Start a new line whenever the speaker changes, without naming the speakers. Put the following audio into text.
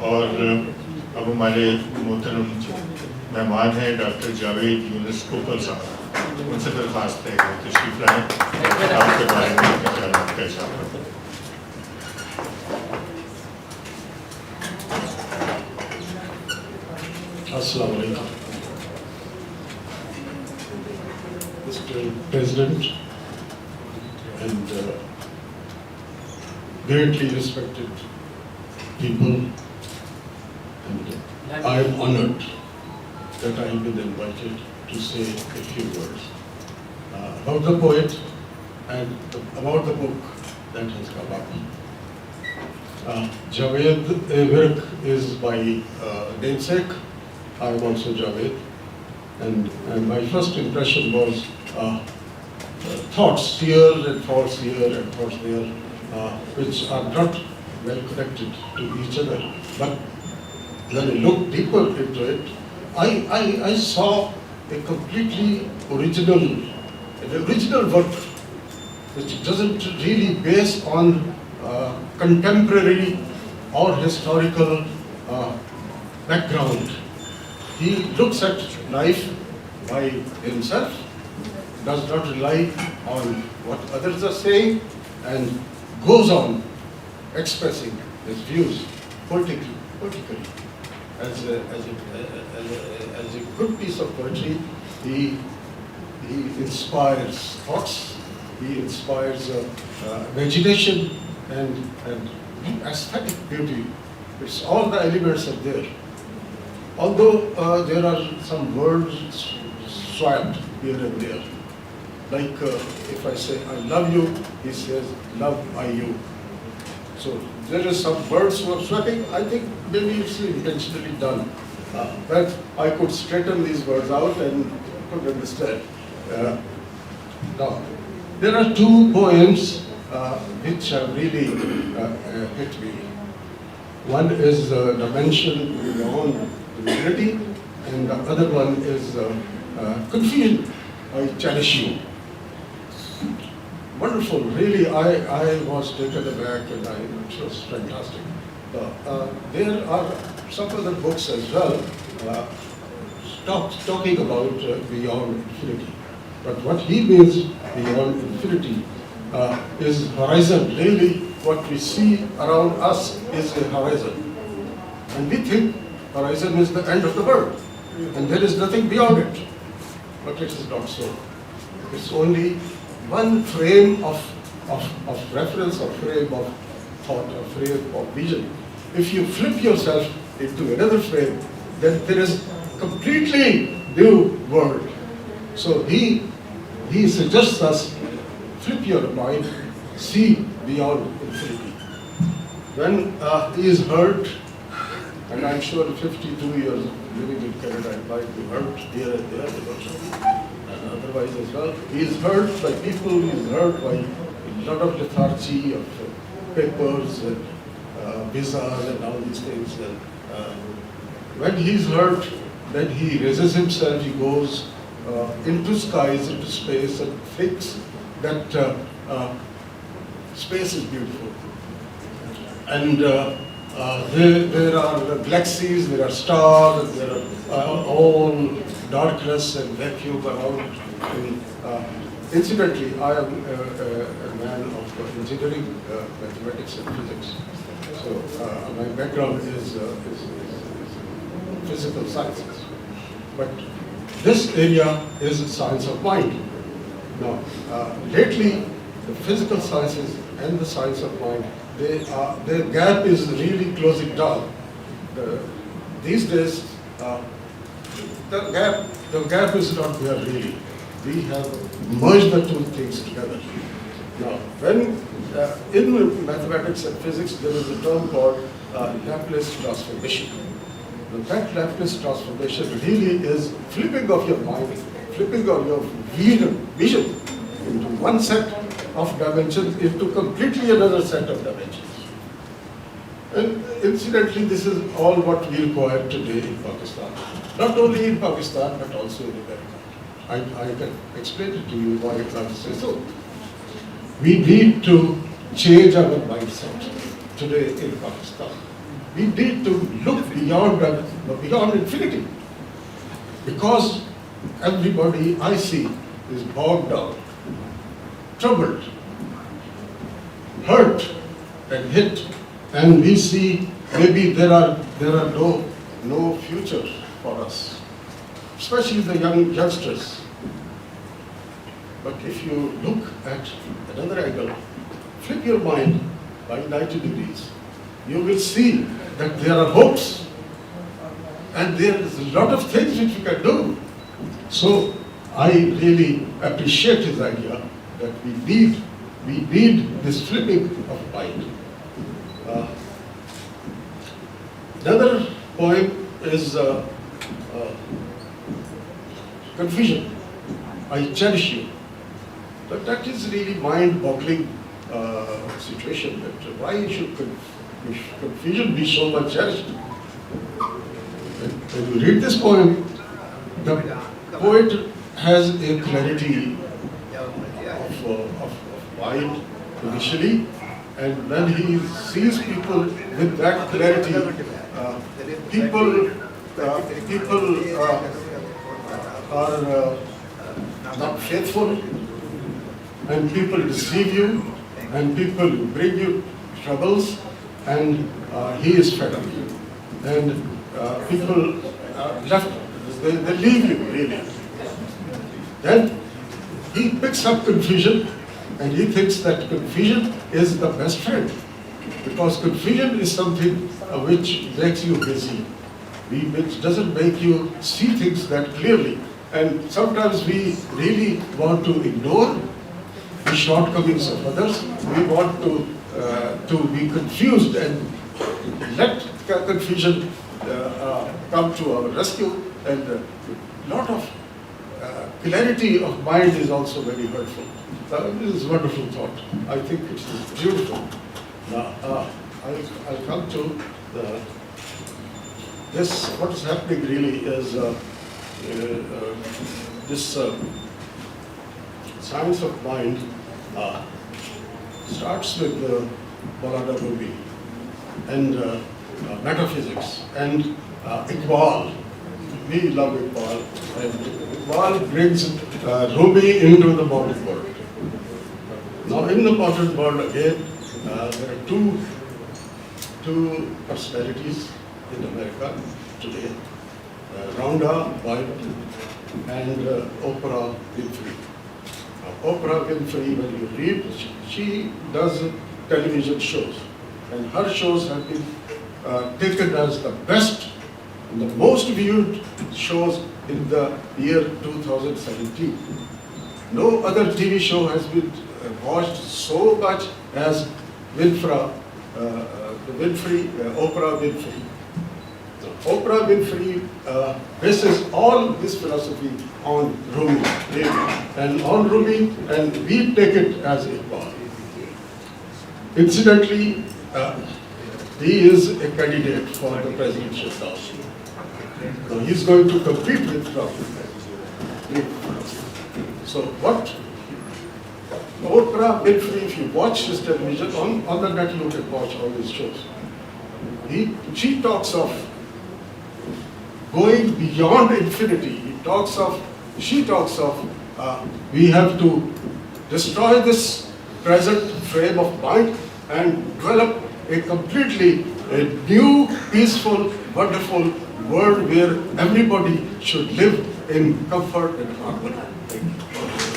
और अब हमारे मोहतरम मेहमान हैं डॉक्टर जावेद यूनुस उप्पल साहब, उनसे दरख्वास्त है कि तशरीफ लाएँ, आपके बारे में अपने ख्यालात का इज़हार करें।
Assalamu alaikum. Mr. President and greatly respected people, and I am honored that I have been invited to say a few words about the poet and about the book that has come up. Jawaid A Virk is my namesake. I am also Javaid, and my first impression was thoughts here and thoughts here and thoughts there, which are not well connected to each other. But when I looked deeper into it, I saw a completely original work, which doesn't really base on contemporary or historical background. He looks at life by himself, does not rely on what others are saying, and goes on expressing his views politically. As a good piece of poetry, he inspires thoughts, he inspires imagination and aesthetic beauty. It's all the elements are there. Although there are some words swapped here and there, like if I say I love you, he says love I you. So there is some words swapping. I think maybe it's intentionally done, but I could straighten these words out and could understand. Now, there are two poems which have really hit me. One is Dimension Beyond Infinity, and the other one is Confusion, I Cherish You. Wonderful, really, I was taken aback and it was fantastic. There are some other books as well talking about beyond infinity. But what he means beyond infinity is horizon. Really, what we see around us is a horizon. And we think horizon is the end of the world, and there is nothing beyond it. But it is not so. It's only one frame of reference, or frame of thought, or frame of vision. If you flip yourself into another frame, then there is completely new world. So he suggests us, flip your mind, see beyond infinity. When he is hurt, and I'm sure 52 years living in Canada, I might be hurt here and there, and otherwise as well. He is hurt by people, he is hurt by a lot of lethargy of papers and visas and all these things. And when he is hurt, then he raises himself, he goes into skies, into space, and thinks that space is beautiful. And there are galaxies, there are stars, and there are all darkness and vacuum around. And, incidentally, I am a man of engineering, mathematics and physics. So my background is physical sciences. But this area is science of mind. Now, lately, the physical sciences and the science of mind, their gap is really closing down. These days, the gap is not there really. We have merged the two things together. Now, when in mathematics and physics, there is a term called Laplace transformation. Now, that Laplace transformation really is flipping of your mind, flipping of your vision into one set of dimensions into completely another set of dimensions. And incidentally, this is all what we require today in Pakistan. Not only in Pakistan, but also in America. I can explain it to you why I say so. We need to change our mindset today in Pakistan. we need to look beyond infinity. Because everybody I see is bogged down, troubled, hurt and hit, and we see maybe there are no future for us, especially the youngsters. But if you look at another angle, flip your mind by 90 degrees, you will see that there are hopes and there is a lot of things which we can do. So I really appreciate his idea that we need this flipping of mind. Another point is confusion. I cherish you. But that is really mind-boggling situation. That why should confusion be so much cherished? When you read this poem, the poet has a clarity of mind initially, and when he sees people with that clarity, people are not faithful, and people deceive you, and people bring you troubles, and he is fed up. And people left, they leave you really. Then he picks up confusion, and he thinks that confusion is the best friend, because confusion is something which makes you busy, which doesn't make you see things that clearly. And sometimes we really want to ignore the shortcomings of others. We want to be confused and let confusion come to our rescue. And a lot of clarity of mind is also very hurtful. This is a wonderful thought. I think it is beautiful. Now, I'll come to this. What is happening really is this science of mind starts with Maulana Rumi and metaphysics and Iqbal. We love Iqbal, and Iqbal brings Rumi into the modern world. Now, in the modern world again, there are two personalities in America today: Rhonda Byrne and Oprah Winfrey. Oprah Winfrey, when you read, she does television shows, and her shows have been taken as the best and the most viewed shows in the year 2017. No other TV show has been watched so much as Oprah Winfrey. Oprah Winfrey bases all this philosophy on Rumi, and on Rumi, and we take it as Iqbal. Incidentally, he is a candidate for the presidential task. Now he's going to compete with Trump. So what Oprah Winfrey, if you watch his television, on the net you can watch all his shows. She talks of going beyond infinity. She talks of we have to destroy this present frame of mind and develop a completely new, peaceful, wonderful world where everybody should live in comfort and harmony. Thank you.